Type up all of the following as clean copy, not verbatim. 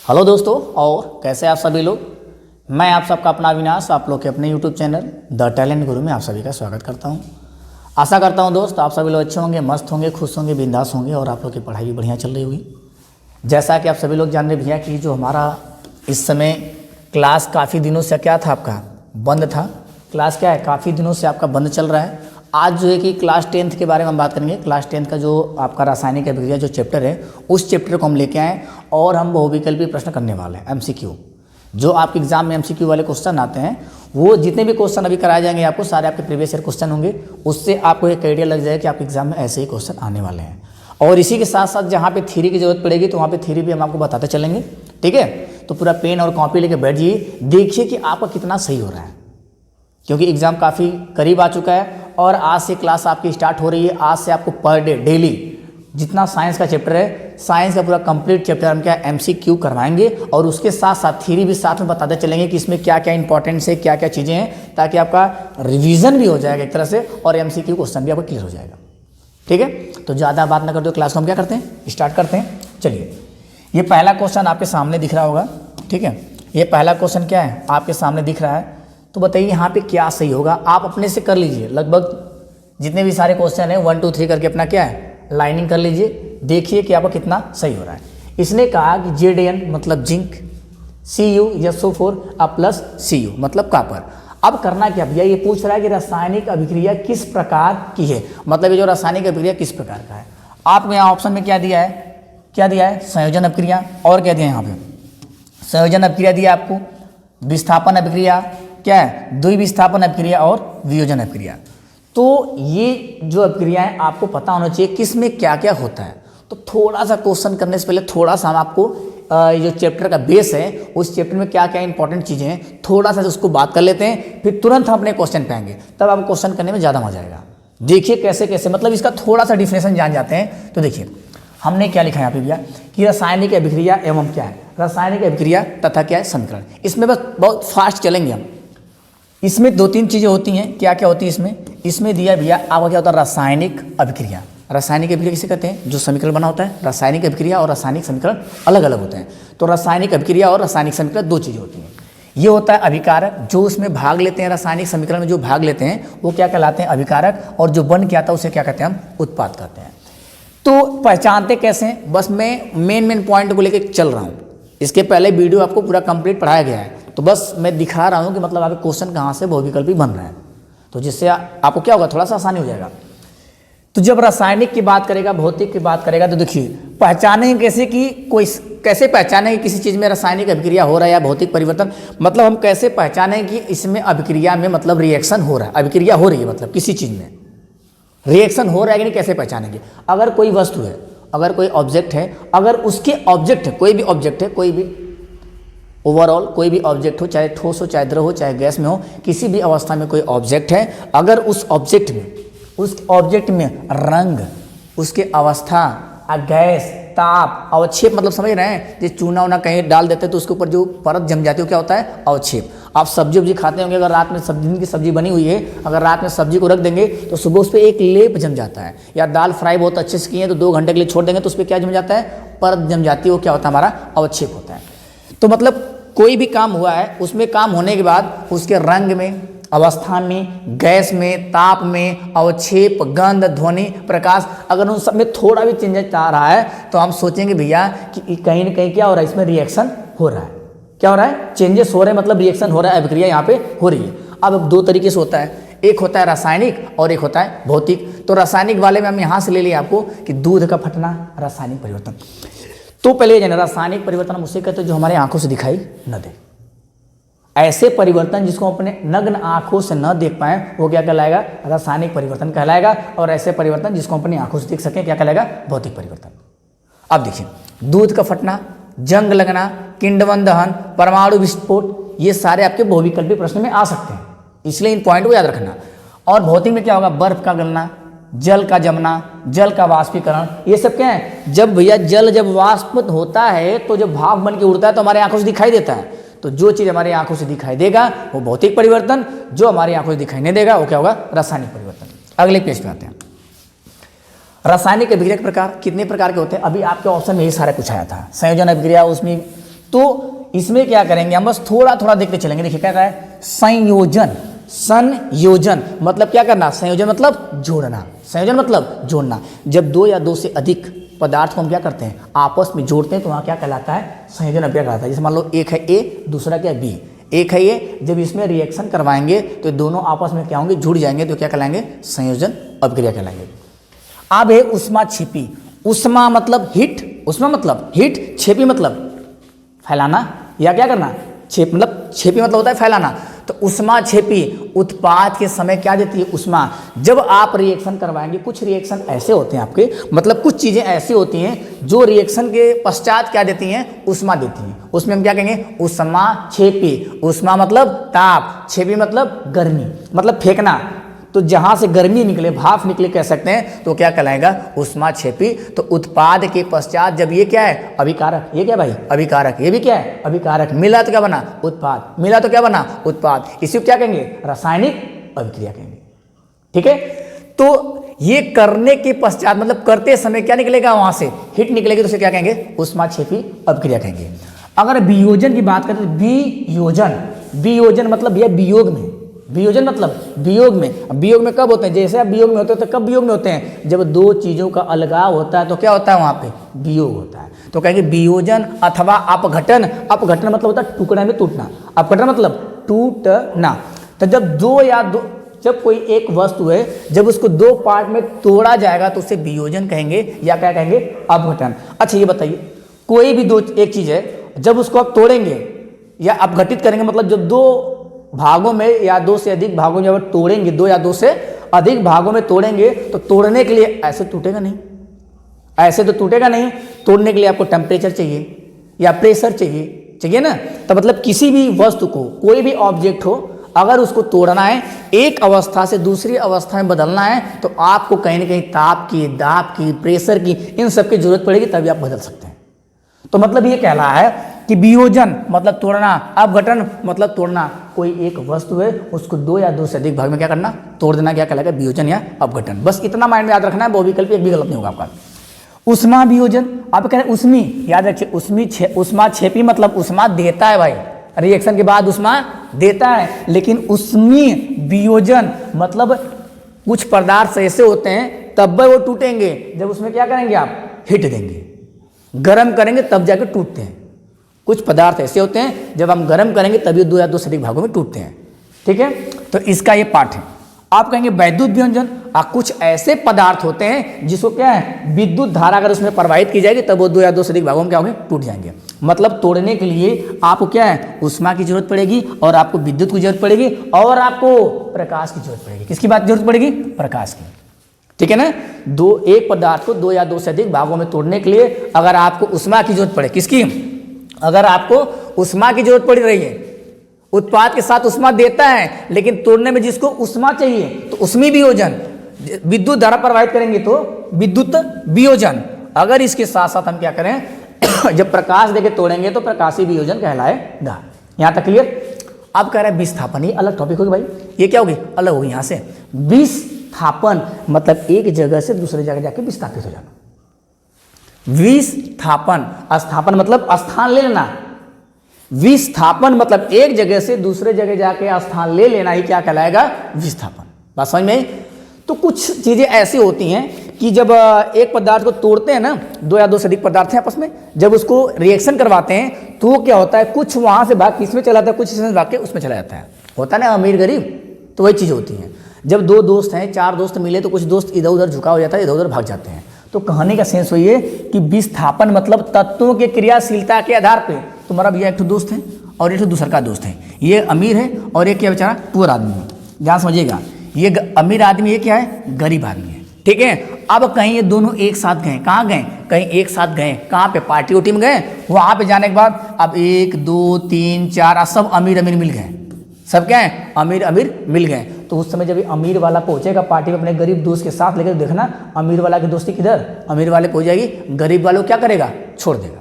Hello दोस्तों, और कैसे आप सभी लोग। मैं आप सबका अपना अविनाश आप लोग के अपने यूट्यूब चैनल द टैलेंट गुरु में आप सभी का स्वागत करता हूं। आशा करता हूं दोस्त आप सभी लोग अच्छे होंगे, मस्त होंगे, खुश होंगे, बिंदास होंगे और आप लोग की पढ़ाई भी बढ़िया चल रही होगी। जैसा कि आप सभी लोग जान रहे भैया कि जो हमारा इस समय क्लास काफ़ी दिनों से क्या था, आपका बंद था। क्लास क्या है, काफ़ी दिनों से आपका बंद चल रहा है। आज जो है कि क्लास 10th के बारे में हम बात करेंगे। क्लास 10th का जो आपका रासायनिक अभिक्रिया जो चैप्टर है, उस चैप्टर को हम लेके आए और हम बहुविकल्पी प्रश्न करने वाले हैं। एमसीक्यू जो आपके एग्जाम में एमसीक्यू वाले क्वेश्चन आते हैं, वो जितने भी क्वेश्चन अभी कराए जाएंगे आपको, सारे आपके प्रीवियस ईयर क्वेश्चन होंगे। उससे आपको एक आइडिया लग जाएगा कि आपके एग्जाम में ऐसे ही क्वेश्चन आने वाले हैं। और इसी के साथ साथ जहाँ पे थ्योरी की जरूरत पड़ेगी तो वहाँ पे थ्योरी भी हम आपको बताते चलेंगे। ठीक है, तो पूरा पेन और कॉपी लेके बैठ जाइए, देखिए कि आपका कितना सही हो रहा है, क्योंकि एग्ज़ाम काफ़ी करीब आ चुका है और आज से क्लास आपकी स्टार्ट हो रही है। आज से आपको पर डे डेली जितना साइंस का चैप्टर है, साइंस का पूरा कंप्लीट चैप्टर हम क्या एमसीक्यू करवाएंगे और उसके साथ साथ थ्योरी भी साथ में बताते चलेंगे कि इसमें क्या क्या इंपॉर्टेंट्स है, क्या क्या चीज़ें हैं, ताकि आपका रिवीजन भी हो जाएगा एक तरह से और एमसीक्यू क्वेश्चन भी आपका क्लियर हो जाएगा। ठीक है, तो ज़्यादा बात ना करते हुए क्लास को हम क्या करते हैं, स्टार्ट करते हैं। चलिए, ये पहला क्वेश्चन आपके सामने दिख रहा होगा। ठीक है, ये पहला क्वेश्चन क्या है, आपके सामने दिख रहा है। तो बताइए यहाँ पे क्या सही होगा, आप अपने से कर लीजिए। लगभग जितने भी सारे क्वेश्चन हैं 1 2 3 करके अपना क्या है लाइनिंग कर लीजिए, देखिए कि आपका कितना सही हो रहा है। इसने कहा कि Zn मतलब zinc, Cu SO4 plus Cu मतलब कॉपर। अब करना क्या भैया, ये पूछ रहा है कि रासायनिक अभिक्रिया किस प्रकार की है, मतलब ये जो रासायनिक अभिक्रिया किस प्रकार का है। आपको यहाँ ऑप्शन में क्या दिया है, क्या दिया है, संयोजन अभिक्रिया, और क्या दिया है यहाँ पे, संयोजन अभिक्रिया दिया आपको, विस्थापन अभिक्रिया, क्या है द्विविस्थापन अभिक्रिया और वियोजन अभिक्रिया। तो ये जो अभिक्रियाएं आपको पता होना चाहिए किस में क्या क्या होता है। तो थोड़ा सा क्वेश्चन करने से पहले थोड़ा सा हम आपको जो चैप्टर का बेस है, उस चैप्टर में क्या क्या इंपॉर्टेंट चीज़ें हैं, थोड़ा सा उसको बात कर लेते हैं, फिर तुरंत हम अपने क्वेश्चन पे आएंगे, तब आपको क्वेश्चन करने में ज़्यादा मजा आएगा। देखिए कैसे कैसे, मतलब इसका थोड़ा सा डिफिनेशन जान जाते हैं। तो देखिए हमने क्या लिखा है यहाँ पे भैया कि रासायनिक अभिक्रिया एवं क्या है, रासायनिक अभिक्रिया तथा क्या है समीकरण। इसमें बस बहुत फास्ट चलेंगे हम। इसमें 2-3 चीज़ें होती हैं, क्या क्या होती है इसमें दिया भैया आपका क्या होता है, रासायनिक अभिक्रिया। रासायनिक अभिक्रिया किसे कहते हैं, जो समीकरण बना होता है। रासायनिक अभिक्रिया और रासायनिक समीकरण अलग अलग होते हैं। तो रासायनिक अभिक्रिया और रासायनिक समीकरण 2 चीज़ें होती हैं। ये होता है अभिकारक, जो उसमें भाग लेते हैं, रासायनिक समीकरण में जो भाग लेते हैं वो क्या कहलाते हैं, अभिकारक, और जो बन के आता है उसे क्या कहते हैं, हम उत्पाद कहते हैं। तो पहचानते कैसे हैं, बस मैं मेन पॉइंट को लेकर चल रहा हूँ। इसके पहले वीडियो आपको पूरा कंप्लीट पढ़ाया गया है, तो बस मैं दिखा रहा हूँ कि मतलब आपके क्वेश्चन कहाँ से बहुविकल्पी बन रहे हैं, तो जिससे आपको क्या होगा, थोड़ा सा आसानी हो जाएगा। तो जब रासायनिक की बात करेगा, भौतिक की बात करेगा, तो देखिए पहचानेंगे कैसे कि कोई कैसे पहचानेंगे किसी चीज़ में रासायनिक अभिक्रिया हो रहा है या भौतिक परिवर्तन, मतलब हम कैसे पहचानेंगे कि इसमें अभिक्रिया में मतलब रिएक्शन हो रहा है, अभिक्रिया हो रही है, मतलब किसी चीज़ में रिएक्शन हो रहा है कि नहीं, कैसे पहचानेंगे। अगर कोई वस्तु है, अगर कोई ऑब्जेक्ट है, अगर उसके ऑब्जेक्ट है, कोई भी ऑब्जेक्ट है, कोई भी ओवरऑल कोई भी ऑब्जेक्ट हो, चाहे ठोस हो, चाहे द्रव हो, चाहे गैस में हो, किसी भी अवस्था में कोई ऑब्जेक्ट है, अगर उस ऑब्जेक्ट में रंग, उसके अवस्था, गैस, ताप, अवक्षेप, मतलब समझ रहे हैं, जैसे चूना उना कहीं डाल देते हैं तो उसके ऊपर जो परत जम जाती है वो क्या होता है, अवक्षेप। आप सब्जी खाते होंगे, अगर रात में दिन की सब्जी बनी हुई है, अगर रात में सब्जी को रख देंगे तो सुबह उस पर एक लेप जम जाता है, या दाल फ्राई बहुत अच्छे से किए तो 2 घंटे के लिए छोड़ देंगे तो उस पर क्या जम जाता है, परत जम जाती है, वो क्या होता है, हमारा अवक्षेप होता है। तो मतलब कोई भी काम हुआ है, उसमें काम होने के बाद उसके रंग में, अवस्था में, गैस में, ताप में, अवक्षेप, गंध, ध्वनि, प्रकाश, अगर उन सब में थोड़ा भी चेंजेस आ रहा है तो हम सोचेंगे भैया कि कहीं ना कहीं क्या हो रहा है, इसमें रिएक्शन हो रहा है। क्या हो रहा है, चेंजेस हो रहे हैं, मतलब रिएक्शन हो रहा है, अभिक्रिया यहाँ पे हो रही है। अब 2 तरीके से होता है, एक होता है रासायनिक और एक होता है भौतिक। तो रासायनिक वाले में हम यहाँ से ले लिए आपको कि दूध का फटना, रासायनिक परिवर्तन। तो पहले जाना, रासायनिक परिवर्तन हम उसे कहते हैं जो हमारे आंखों से दिखाई न दे। ऐसे परिवर्तन जिसको अपने नग्न आंखों से न देख पाए वो क्या कहलाएगा, रासायनिक परिवर्तन कहलाएगा। और ऐसे परिवर्तन जिसको अपनी आंखों से देख सके क्या कहलाएगा, भौतिक परिवर्तन। अब देखिए, दूध का फटना, जंग लगना, किंडवन दहन, परमाणु विस्फोट, ये सारे आपके बहुविकल्पी प्रश्न में आ सकते हैं, इसलिए इन पॉइंट को याद रखना। और भौतिक में क्या होगा, बर्फ का गलना, जल का जमना, जल का वाष्पीकरण, ये सब क्या है, जब भैया जल जब वाष्प होता है तो जब भाप बन के उड़ता है तो हमारे आंखों से दिखाई देता है। तो जो चीज़ हमारी आंखों से दिखाई देगा वो भौतिक परिवर्तन, जो हमारी आंखों से दिखाई नहीं देगा वो क्या होगा, रासायनिक परिवर्तन। अगले पेज पे आते हैं। रासायनिक अभिक्रिया के प्रकार कितने प्रकार के होते हैं, अभी आपके ऑप्शन में यही सारा कुछ आया था। संयोजन अभिक्रिया, उसमें तो इसमें क्या करेंगे हम, बस थोड़ा थोड़ा देखते चलेंगे। देखिए क्या कहा है, संयोजन। संयोजन मतलब क्या करना, संयोजन मतलब जोड़ना, संयोजन मतलब जोड़ना। जब दो या दो से अधिक पदार्थ को हम क्या करते हैं, आपस में जोड़ते हैं, तो वहाँ क्या कहलाता है, संयोजन अभिक्रिया कहलाता है। जैसे मान लो एक है ए, दूसरा क्या है बी, एक है ये, जब इसमें रिएक्शन करवाएंगे तो दोनों आपस में क्या होंगे, जुड़ जाएंगे, तो क्या कहलाएंगे, संयोजन अभिक्रिया कहलाएंगे। अब है उष्मा छिपी। उष्मा मतलब हीट, उष्मा मतलब हीट, छिपी मतलब फैलाना या क्या करना, छिपी मतलब होता है फैलाना। तो उष्मा छिपी उत्पाद के समय क्या देती है, उष्मा। जब आप रिएक्शन करवाएंगे, कुछ रिएक्शन ऐसे होते हैं आपके, मतलब कुछ चीज़ें ऐसी होती हैं जो रिएक्शन के पश्चात क्या देती हैं, उष्मा देती हैं। उसमें हम क्या कहेंगे, उष्मा छिपी। उष्मा मतलब ताप, छिपी मतलब गर्मी, मतलब फेंकना। तो जहाँ से गर्मी निकले, भाप निकले कह सकते हैं, तो क्या कहलाएगा, उष्मा छिपी। तो उत्पाद के पश्चात जब ये क्या है, अभिकारक, ये क्या भाई, अभिकारक, ये भी क्या है, अभिकारक, मिला तो क्या बना, उत्पाद, मिला तो क्या बना, उत्पाद। इसी को क्या कहेंगे, रासायनिक अभिक्रिया कहेंगे। ठीक है, तो ये करने के पश्चात मतलब करते समय क्या निकलेगा, वहां से हीट निकलेगी, तो उसे क्या कहेंगे, उष्मा छिपी अभिक्रिया कहेंगे। अगर वियोजन की बात करें तो वियोजन, वियोजन मतलब यह वियोग में, वियोजन मतलब वियोग में। वियोग में कब होते हैं, जैसे आप वियोग में होते हैं तो कब वियोग में होते हैं, जब दो चीजों का अलगाव होता है तो क्या होता है, वहां पे वियोग होता है। तो कहेंगे वियोजन अथवा अपघटन। अपघटन मतलब होता है टुकड़ा में टूटना, अपघटन मतलब टूटना। तो जब कोई एक वस्तु है, जब उसको दो पार्ट में तोड़ा जाएगा तो उसे वियोजन कहेंगे या क्या कहेंगे, अपघटन। अच्छा ये बताइए, कोई भी एक चीज है, जब उसको आप तोड़ेंगे या अपघटित करेंगे, मतलब जब दो भागों में या दो से अधिक भागों में जब तोड़ेंगे, दो या दो से अधिक भागों में तोड़ेंगे, तो तोड़ने के लिए ऐसे टूटेगा नहीं, ऐसे तो टूटेगा नहीं। तोड़ने के लिए आपको टेम्परेचर चाहिए या प्रेशर चाहिए ना। तो मतलब किसी भी वस्तु को, कोई भी ऑब्जेक्ट हो, अगर उसको तोड़ना है, एक अवस्था से दूसरी अवस्था में बदलना है, तो आपको कहीं ना कहीं ताप की, दाब की, प्रेशर की, इन सब की जरूरत पड़ेगी, तभी आप बदल सकते हैं। तो मतलब ये कहला है कि वियोजन मतलब तोड़ना, अपघटन मतलब तोड़ना। कोई एक वस्तु है, उसको दो या दो से अधिक भाग में क्या करना, तोड़ देना, क्या कहलाएगा, वियोजन या अपघटन। बस इतना माइंड में याद रखना है, बहुविकल्प एक भी गलत नहीं होगा आपका। उष्मा वियोजन, आप कह रहे हैं उष्मी, याद रखिए उष्मा छिपी मतलब उष्मा देता है भाई, रिएक्शन के बाद उष्मा देता है। लेकिन उष्मी वियोजन मतलब कुछ पदार्थ ऐसे होते हैं तब वो टूटेंगे जब उसमें क्या करेंगे, आप हीट देंगे, गर्म करेंगे तब जाकर टूटते हैं। कुछ पदार्थ ऐसे होते हैं जब हम गर्म करेंगे तभी दो या दो से अधिक भागों में टूटते हैं। ठीक है, तो इसका ये पार्ट है। आप कहेंगे वैद्युत वियोजन, कुछ ऐसे पदार्थ होते हैं जिसको क्या है, विद्युत धारा अगर उसमें प्रवाहित की जाएगी तब वो दो या दो से अधिक भागों में क्या होंगे, टूट जाएंगे। मतलब तोड़ने के लिए आपको क्या है, उष्मा की जरूरत पड़ेगी, और आपको विद्युत की जरूरत पड़ेगी, और आपको प्रकाश की जरूरत पड़ेगी। किसकी बात जरूरत पड़ेगी, प्रकाश की। ठीक है ना, एक पदार्थ को दो या दो से अधिक भागों में तोड़ने के लिए अगर आपको उष्मा की जरूरत पड़े, किसकी, अगर आपको उष्मा की जरूरत पड़ रही है, उत्पाद के साथ उष्मा देता है, लेकिन तोड़ने में जिसको उष्मा चाहिए तो उष्मी वियोजन, विद्युत धारा प्रवाहित करेंगे तो विद्युत वियोजन। अगर इसके साथ साथ हम क्या करें जब प्रकाश देके तोड़ेंगे तो प्रकाशी वियोजन कहलाएगा। यहां तक क्लियर। अब कह रहे हैं विस्थापन, ये अलग टॉपिक होगी भाई, ये क्या होगी, अलग होगी। यहां से विस्थापन मतलब एक जगह से दूसरी जगह जाके विस्थापित हो जाना। विस्थापन, स्थापन मतलब स्थान ले लेना, विस्थापन मतलब एक जगह से दूसरे जगह जाके स्थान ले लेना ही क्या कहलाएगा, विस्थापन। बात समझ में। तो कुछ चीजें ऐसी होती हैं कि जब एक पदार्थ को तोड़ते हैं ना, दो या दो से अधिक पदार्थ हैं आपस में, जब उसको रिएक्शन करवाते हैं तो क्या होता है, कुछ वहां से भाग किसमें चला जाता है, कुछ इसमें भाग के उसमें चला जाता है, होता है ना अमीर गरीब। तो वही चीज होती है। जब दो दोस्त हैं, चार दोस्त मिले तो कुछ दोस्त इधर उधर झुका हो जाता है, इधर उधर भाग जाते हैं। तो कहानी का सेंस वही है कि विस्थापन मतलब तत्वों के क्रियाशीलता के आधार पे, तुम्हारा भैया एक दोस्त है और एक दूसरा का दोस्त है, ये अमीर है और एक क्या बेचारा पुअर आदमी है। ध्यान समझिएगा, ये अमीर आदमी ये क्या है, गरीब आदमी है। ठीक है, अब कहीं ये दोनों एक साथ गए, कहाँ गए, कहीं एक साथ गए, कहाँ पे, पार्टी उटी में गए। वहां पे जाने के बाद अब 1 2 3 4 सब अमीर अमीर मिल गए, सब क्या है, अमीर अमीर मिल गए। तो उस समय जब ये अमीर वाला पहुंचेगा पार्टी में अपने गरीब दोस्त के साथ लेकर, देखना अमीर वाला की दोस्ती किधर, अमीर वाले पहुंच जाएगी, गरीब वालों क्या करेगा, छोड़ देगा।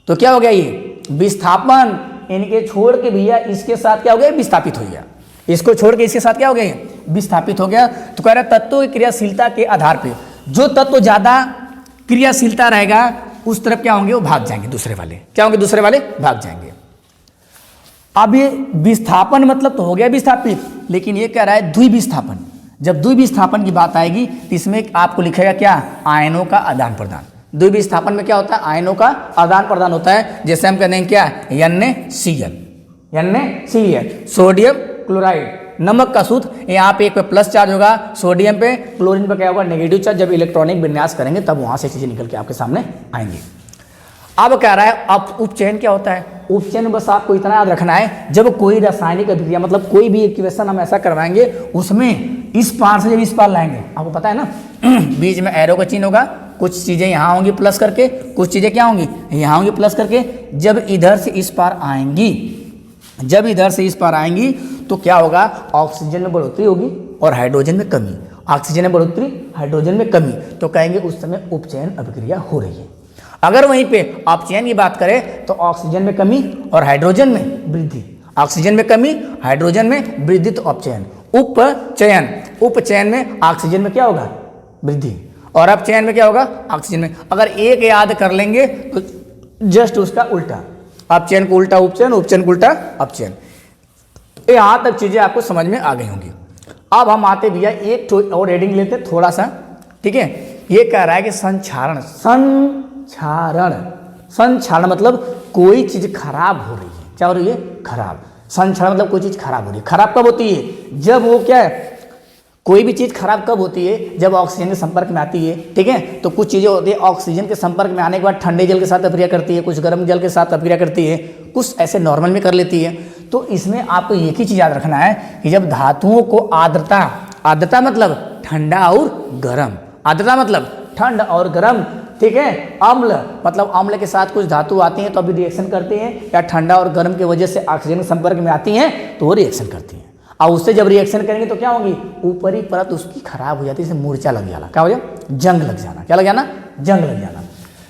तो क्या हो गया, ये विस्थापन। इनके छोड़ के भैया इसके साथ क्या हो गया, विस्थापित हो गया। इसको छोड़ के इसके साथ क्या हो गया, विस्थापित हो गया। तो कह रहा है तत्वों की क्रियाशीलता के आधार पर, जो तत्व ज्यादा क्रियाशीलता रहेगा उस तरफ क्या होंगे, वो भाग जाएंगे, दूसरे वाले क्या होंगे, दूसरे वाले भाग जाएंगे। अब ये विस्थापन मतलब तो हो गया विस्थापित, लेकिन ये कह रहा है द्विविस्थापन। जब द्विविस्थापन की बात आएगी तो इसमें आपको लिखेगा क्या, आयनों का आदान प्रदान। द्विविस्थापन में क्या होता है, आयनों का आदान प्रदान होता है। जैसे हम कहते हैं क्या, NaCl, NaCl, सोडियम क्लोराइड। नमक का सूत्र, यहाँ पे एक पे प्लस चार्ज होगा सोडियम पे, क्लोरीन पे क्या होगा, नेगेटिव चार्ज। जब इलेक्ट्रॉनिक विन्यास करेंगे तब वहां से चीजें निकल के आपके सामने आएंगी। अब कह रहा है अब उपचयन क्या होता है। उपचयन बस आपको इतना याद रखना है, जब कोई रासायनिक अभिक्रिया मतलब कोई भी इक्वेशन हम ऐसा करवाएंगे, उसमें इस पार से जब इस पार लाएंगे, आपको पता है ना बीच में एरो का चिन्ह होगा, कुछ चीजें यहाँ होंगी प्लस करके, कुछ चीजें क्या होंगी, यहाँ होंगी प्लस करके। जब इधर से इस पार आएंगी, जब इधर से इस पार आएंगी तो क्या होगा, ऑक्सीजन में बढ़ोतरी होगी और हाइड्रोजन में कमी। ऑक्सीजन में बढ़ोतरी, हाइड्रोजन में कमी, तो कहेंगे उस समय उपचयन अभिक्रिया हो रही है। अगर वहीं पे अपचयन की बात करें तो ऑक्सीजन में कमी और हाइड्रोजन में वृद्धि, ऑक्सीजन में कमी, हाइड्रोजन में वृद्धि, तो अपचयन। उपचयन, उपचयन में ऑक्सीजन में क्या होगा, वृद्धि, और अपचयन में क्या होगा, ऑक्सीजन में। अगर एक याद कर लेंगे तो जस्ट उसका उल्टा, अपचयन को उल्टा उपचयन, उपचयन को उल्टा अपचयन। यहां तक चीजें आपको समझ में आ गई होंगी। अब हम आते भैया एक और हेडिंग लेते थोड़ा सा, ठीक है। ये कह रहा है कि संक्षारण, संक्षारण, संक्षारण मतलब कोई चीज खराब हो रही है। क्या हो रही है, खराब। संक्षारण मतलब कोई चीज खराब हो रही है। खराब कब होती है, जब वो क्या है, कोई भी चीज़ खराब कब होती है, जब ऑक्सीजन के संपर्क में आती है, ठीक है। तो कुछ चीज़ें होती है ऑक्सीजन के संपर्क में आने के बाद ठंडे जल के साथ अभिक्रिया करती है, कुछ गर्म जल के साथ अभिक्रिया करती है, कुछ ऐसे नॉर्मल में कर लेती है। तो इसमें आपको एक ही चीज़ याद रखना है कि जब धातुओं को आर्द्रता, आर्द्रता मतलब ठंडा और गर्म, आर्द्रता मतलब ठंड और गर्म, ठीक है। अम्ल मतलब अम्ल के साथ कुछ धातु आती हैं तो अभी रिएक्शन करती हैं, या ठंडा और गर्म की वजह से ऑक्सीजन के संपर्क में आती हैं तो वो रिएक्शन करती हैं। और उससे जब रिएक्शन करेंगे तो क्या होंगी, ऊपरी परत उसकी खराब हो जाती है, जैसे मूर्छा लग जाना, क्या हो जाए, जंग लग जाना। क्या लग जाना, जंग लग जाना।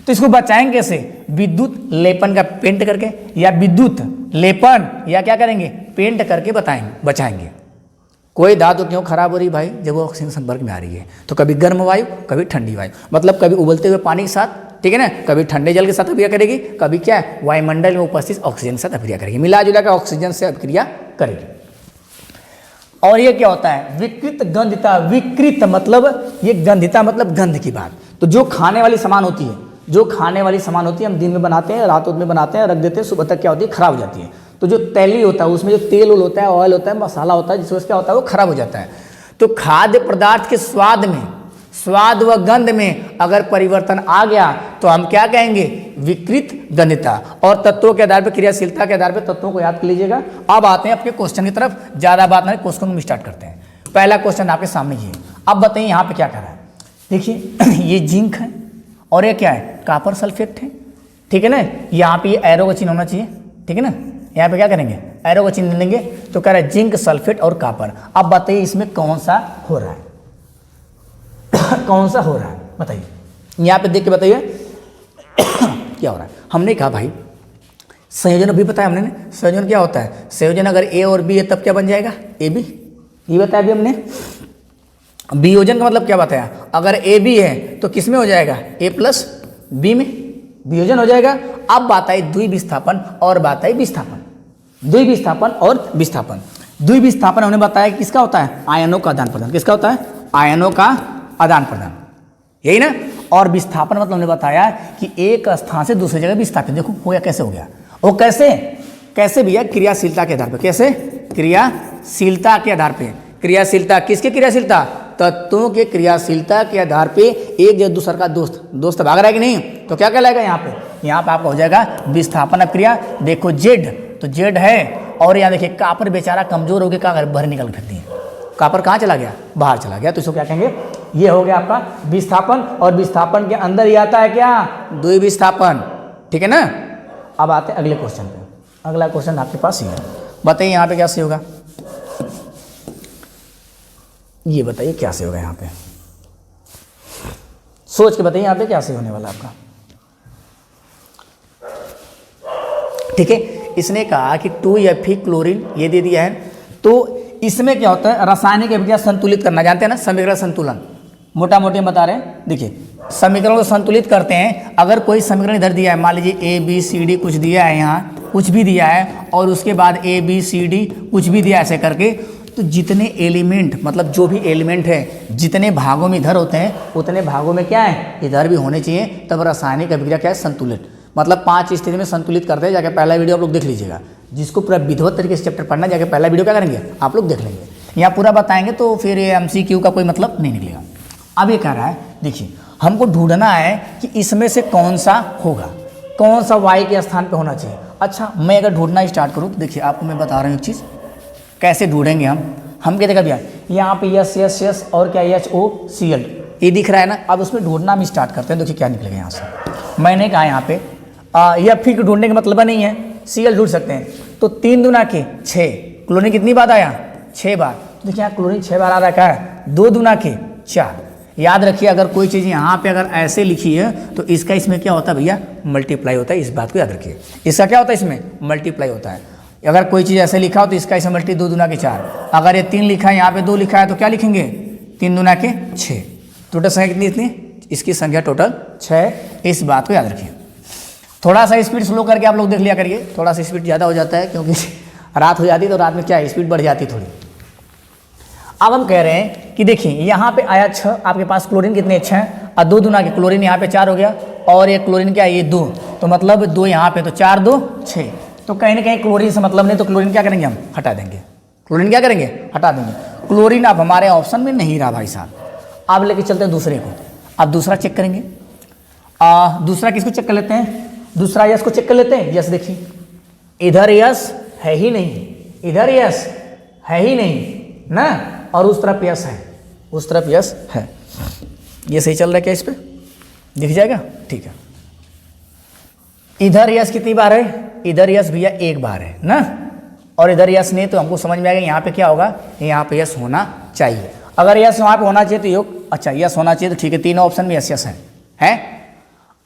तो इसको बचाएंगे कैसे, विद्युत लेपन का पेंट करके, या विद्युत लेपन, या क्या करेंगे, पेंट करके बचाएंगे। कोई धातु क्यों खराब हो रही भाई, जब वो ऑक्सीजन संपर्क में आ रही है, तो कभी गर्म वायु, कभी ठंडी वायु, मतलब कभी उबलते हुए पानी के साथ, ठीक है ना, कभी ठंडे जल के साथ अभिक्रिया करेगी, कभी क्या है, वायुमंडल में उपस्थित ऑक्सीजन के साथ अभिक्रिया करेगी, मिला जुला कर ऑक्सीजन से अभिक्रिया करेगी। और ये क्या होता है, विकृत गंधिता। विकृत मतलब ये गंधिता मतलब गंध की बात। तो जो खाने वाली सामान होती है, जो खाने वाली सामान होती है, हम दिन में बनाते हैं, रात में बनाते हैं, रख देते हैं, सुबह तक क्या होती है, खराब हो जाती है। तो जो तैली होता है उसमें जो तेल होता है, ऑयल होता है, मसाला होता है, जिससे क्या होता है, वो खराब हो जाता है। तो खाद्य पदार्थ के स्वाद में, स्वाद व गंध में अगर परिवर्तन आ गया तो हम क्या कहेंगे, विकृत गंधिता। और तत्वों के आधार पर, क्रियाशीलता के आधार पर तत्वों को याद कर लीजिएगा। अब आते हैं अपने क्वेश्चन की तरफ, ज्यादा बात नहीं, क्वेश्चन को स्टार्ट करते हैं। पहला क्वेश्चन आपके सामने ये, अब बताइए यहाँ पे क्या कर रहा है। देखिए ये जिंक है और ये क्या है, कॉपर सल्फेट है, ठीक है ना। यहाँ पे ये एरो का चिन्ह होना चाहिए, ठीक है ना। यहाँ पे क्या करेंगे, एरो का चिन्ह लेंगे, तो कह रहा है जिंक, सल्फेट और कॉपर। अब बताइए इसमें कौन सा हो रहा है, कौन सा हो रहा है बताइए, यहाँ पे देख के बताइए क्या हो रहा है। हमने कहा भाई संयोजन अभी बताया हमने, संयोजन क्या होता है, संयोजन अगर ए और बी है तब क्या बन जाएगा, ए बी, ये बताया अभी हमने। वियोजन का मतलब क्या बताया, अगर ए बी है तो किस में हो जाएगा, ए प्लस बी में वियोजन हो जाएगा। अब बात आई द्विविस्थापन और बात आई विस्थापन। द्विविस्थापन और विस्थापन, द्विविस्थापन हमने बताया किसका होता है, आयनों का आदान प्रदान। किसका होता है, आयनों का आदान प्रदान, यही ना। और विस्थापन मतलब हमने बताया कि एक स्थान से दूसरी जगह विस्थापित। देखो हो गया, कैसे हो गया, वो कैसे, कैसे भैया, क्रियाशीलता के आधार पर। कैसे, क्रियाशीलता के आधार पे। क्रियाशीलता किसकी क्रियाशीलता, तत्वों के क्रियाशीलता के आधार पे एक जो दूसरे का दोस्त भाग रहा है कि नहीं, तो क्या कहलाएगा यहाँ पे, यहाँ पे आपका हो जाएगा विस्थापन अभिक्रिया। देखो जेड, तो जेड है, और यहाँ देखिए कॉपर बेचारा कमजोर हो गया, क्या बाहर निकल फिरती है, कॉपर कहाँ चला गया, बाहर चला गया। तो इसको क्या कहेंगे, ये हो गया आपका विस्थापन। और विस्थापन के अंदर ही आता है क्या, द्विविस्थापन, ठीक है ना। अब आते हैं अगले क्वेश्चन पे। अगला क्वेश्चन आपके पास ही है, बताइए यहाँ पे क्या से होगा, ये बताइए क्या से होगा, यहाँ पे सोच के बताइए यहाँ पे क्या से होने वाला आपका, ठीक है। इसने कहा कि 2Fe क्लोरीन ये दे दिया है, तो इसमें क्या होता है, रासायनिक अभिक्रिया संतुलित करना, जानते हैं ना, समीकरण संतुलन, मोटा मोटी हम बता रहे हैं। देखिए समीकरण को संतुलित करते हैं। अगर कोई समीकरण इधर दिया है, मान लीजिए ABCD कुछ दिया है, यहाँ कुछ भी दिया है और उसके बाद ABCD कुछ भी दिया ऐसे करके, तो जितने एलिमेंट मतलब जो भी एलिमेंट है जितने भागों में इधर होते हैं उतने भागों में क्या है इधर भी होने चाहिए, तब रासायनिक अभिक्रिया क्या है संतुलित। मतलब 5 स्थिति में संतुलित करते हैं। जाके पहला वीडियो आप लोग देख लीजिएगा। जिसको पूरा विधिवत तरीके से चैप्टर पढ़ना, जाके पहला वीडियो क्या करेंगे आप लोग देख लेंगे। यहाँ पूरा बताएंगे तो फिर ये MCQ का कोई मतलब नहीं निकलेगा। अब ये कह रहा है देखिए हमको ढूंढना है कि इसमें से कौन सा होगा, कौन सा Y के स्थान पे होना चाहिए। अच्छा मैं अगर ढूंढना स्टार्ट करूँ तो देखिए आपको मैं बता रहा हूँ एक चीज़ कैसे ढूंढेंगे हम क्या देखा भैया यहाँ पे यस और क्या HOCl ये दिख रहा है ना। अब उसमें ढूंढना हम स्टार्ट करते हैं। देखिए क्या निकलेगा यहाँ से। मैंने कहा यहाँ पे यह फिर ढूंढने का मतलब नहीं है, Cl ढूंढ सकते हैं। तो 3 दूना के 6, क्लोरीन कितनी बार आया 6 बार। देखिए यहाँ क्लोरीन 6 बार आ रखा है। 2 दूना के 4। याद रखिए अगर कोई चीज़ यहाँ पे अगर ऐसे लिखी है तो इसका इसमें क्या होता है भैया मल्टीप्लाई होता है। इस बात को याद रखिए, इसका क्या होता है इसमें मल्टीप्लाई होता है। अगर कोई चीज़ ऐसे लिखा हो तो इसका इसमें मल्टी 2 दूना के 4। अगर ये 3 लिखा है यहाँ पे 2 लिखा है तो क्या लिखेंगे 3 दूना के 6। टोटल संख्या कितनी इतनी, इसकी संख्या टोटल 6। इस बात को याद रखिए। थोड़ा सा स्पीड स्लो करके आप लोग देख लिया करिए। थोड़ा सा स्पीड ज़्यादा हो जाता है क्योंकि रात हो जाती है तो रात में क्या है स्पीड बढ़ जाती थोड़ी। अब हम कह रहे हैं कि देखिए यहाँ पे आया 6, आपके पास क्लोरीन कितने 6 और 2 दूना के क्लोरीन यहाँ पे 4 हो गया और ये क्लोरीन क्या है ये 2, तो मतलब 2 यहाँ पे तो 4 2 6। तो कहीं ना कहीं क्लोरीन से मतलब नहीं, तो क्लोरीन क्या करेंगे हम हटा देंगे। क्लोरीन क्या करेंगे हटा देंगे। क्लोरीन अब हमारे ऑप्शन में नहीं रहा भाई साहब। अब लेके चलते हैं दूसरे को। अब दूसरा चेक करेंगे। दूसरा किसको चेक कर लेते हैं, दूसरा यस को चेक कर लेते हैं। यस देखिए इधर यस है ही नहीं, इधर यस है ही नहीं ना, और उस तरफ यस है, उस तरफ यस है। ये सही चल रहा है क्या, इस पे दिख जाएगा ठीक है। इधर यस कितनी बार है, इधर यस भैया 1 बार है ना, और इधर यस नहीं, तो हमको समझ में आएगा यहाँ पे क्या होगा, यहाँ पे यस होना चाहिए। अगर यस वहाँ पे होना चाहिए तो योग, अच्छा यस होना चाहिए तो ठीक है, तीनों ऑप्शन में यस यस है।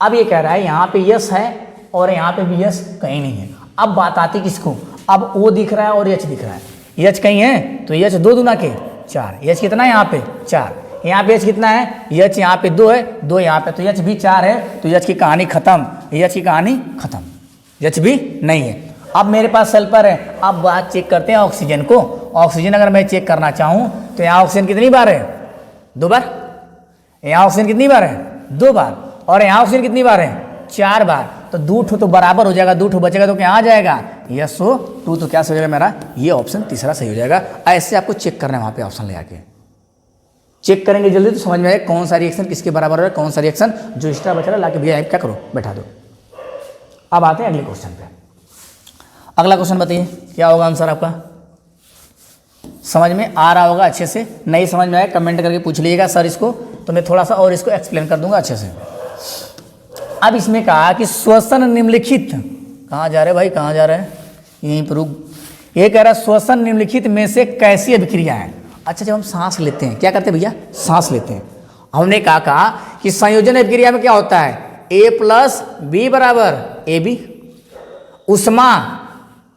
अब ये कह रहा है यहाँ पे यस है और यहाँ पे भी यस कहीं नहीं है। अब बात आती किसको, अब ओ दिख रहा है और एच दिख रहा है। एच कहीं है तो एच 2 दूना के 4, एच कितना है यहाँ पे 4, यहाँ पे एच कितना है, एच यहाँ पे 2 है, 2 यहाँ पे, तो एच भी 4 है, तो एच की कहानी खत्म, एच की कहानी खत्म, एच भी नहीं है। अब मेरे पास सल्फर है। अब बात चेक करते हैं ऑक्सीजन को। ऑक्सीजन अगर मैं चेक करना चाहूँ तो यहाँ ऑक्सीजन कितनी बार है, 2 बार। यहाँ ऑक्सीजन कितनी बार है, 2 बार, और यहाँ ऑक्सीजन कितनी बार है, 4 बार। तो 2 ठो तो बराबर हो जाएगा, 2 ठो बचेगा तो क्या आ जाएगा, यस हो 2, तो क्या सही हो जाएगा मेरा, ये ऑप्शन तीसरा सही हो जाएगा। ऐसे आपको चेक करना है वहाँ पे ऑप्शन ले आके। चेक करेंगे जल्दी तो समझ में आएगा कौन सा रिएक्शन किसके बराबर है, कौन सा रिएक्शन जो एक्स्ट्रा बचा रहा लाके भैया क्या करो बैठा दो। अब आते हैं अगले क्वेश्चन पे। अगला क्वेश्चन बताइए क्या होगा आंसर आपका, समझ में आ रहा होगा अच्छे से, नहीं समझ में आया कमेंट करके पूछ लीजिएगा सर इसको, तो मैं थोड़ा सा और इसको एक्सप्लेन कर दूंगा अच्छे से। अब इसमें कहा कि श्वसन निम्नलिखित, कहाँ जा रहे भाई कहाँ जा रहे हैं, यहीं पर रुक। ये कह रहा है श्वसन निम्नलिखित में से कैसी अभिक्रिया है। अच्छा जब हम सांस लेते हैं क्या करते हैं भैया, सांस लेते हैं। हमने कहा कि संयोजन अभिक्रिया में क्या होता है, A+B = AB।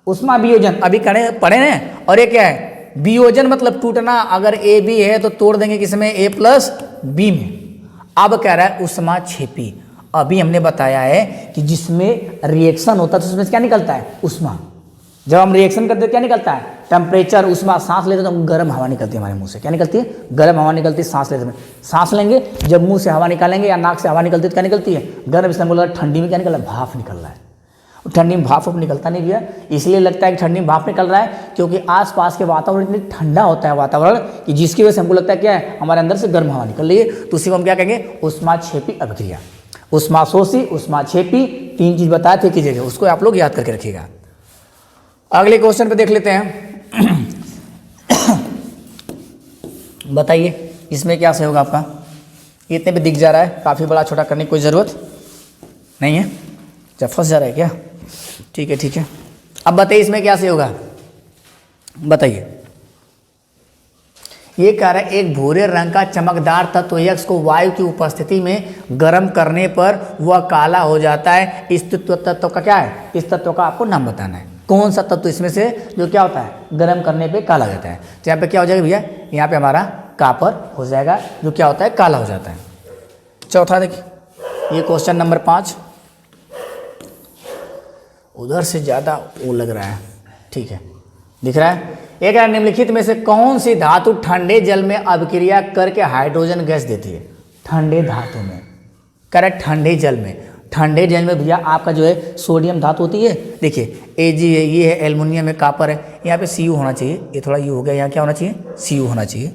उष्मा वियोजन अभी पढ़े हैं, और ये क्या है वियोजन मतलब टूटना। अगर AB है तो तोड़ देंगे किसमें, A+B में। अब कह रहा है उष्मा क्षेपी। अभी हमने बताया है कि जिसमें रिएक्शन होता है तो उसमें क्या निकलता है, उष्मा। जब हम रिएक्शन करते हैं क्या निकलता है, टेम्परेचर, उष्मा। सांस लेते तो गर्म हवा निकलती है हमारे मुंह से, क्या निकलती है, गर्म हवा निकलती है सांस लेते में। सांस लेंगे जब मुंह से हवा निकालेंगे या नाक से हवा निकलती है तो क्या निकलती है, गर्म। इसलिए बोला ठंडी में क्या निकल रहा है, भाप निकल रहा है। ठंडी में भाप निकलता नहीं भैया, इसलिए लगता है कि ठंडी में भाप निकल रहा है क्योंकि आसपास के वातावरण इतनी ठंडा होता है वातावरण कि जिसकी वजह से हमको लगता है क्या है, हमारे अंदर से गर्म हवा निकल रही है। तो उसी को हम क्या कहेंगे, उष्माक्षेपी अभिक्रिया। उष्माशोषी, उष्माक्षेपी, 3 चीज बताए थे की जगह, उसको आप लोग याद करके रखिएगा। अगले क्वेश्चन पे देख लेते हैं। बताइए इसमें क्या सही होगा आपका, इतने पे दिख जा रहा है, काफ़ी बड़ा छोटा करने की कोई ज़रूरत नहीं है। जब फंस जा रहा है क्या, ठीक है ठीक है। अब बताइए इसमें क्या सही होगा, बताइए। ये कह रहा है एक भूरे रंग का चमकदार तत्व X को वायु की उपस्थिति में गर्म करने पर वह काला हो जाता है। इस तत्व का क्या है, इस तत्व का आपको नाम बताना है। कौन सा तत्व इसमें से जो क्या होता है, गर्म करने पे काला हो जाता है। तो यहाँ पे क्या हो जाएगा भैया, यहाँ पे हमारा कापर हो जाएगा जो क्या होता है, काला हो जाता है। चौथा देखिए, ये क्वेश्चन नंबर 5, उधर से ज़्यादा वो लग रहा है, ठीक है, दिख रहा है। एक निम्नलिखित में से कौन सी धातु ठंडे जल में अभिक्रिया करके हाइड्रोजन गैस देती है? ठंडे धातु में, करेक्ट, ठंडे जल में। ठंडे जल में भैया आपका जो है सोडियम धातु होती है, देखिए Ag है, ये है एल्युमिनियम है, कापर है, यहाँ पे Cu होना चाहिए, ये थोड़ा यू हो गया, यहाँ क्या होना चाहिए? Cu होना चाहिए,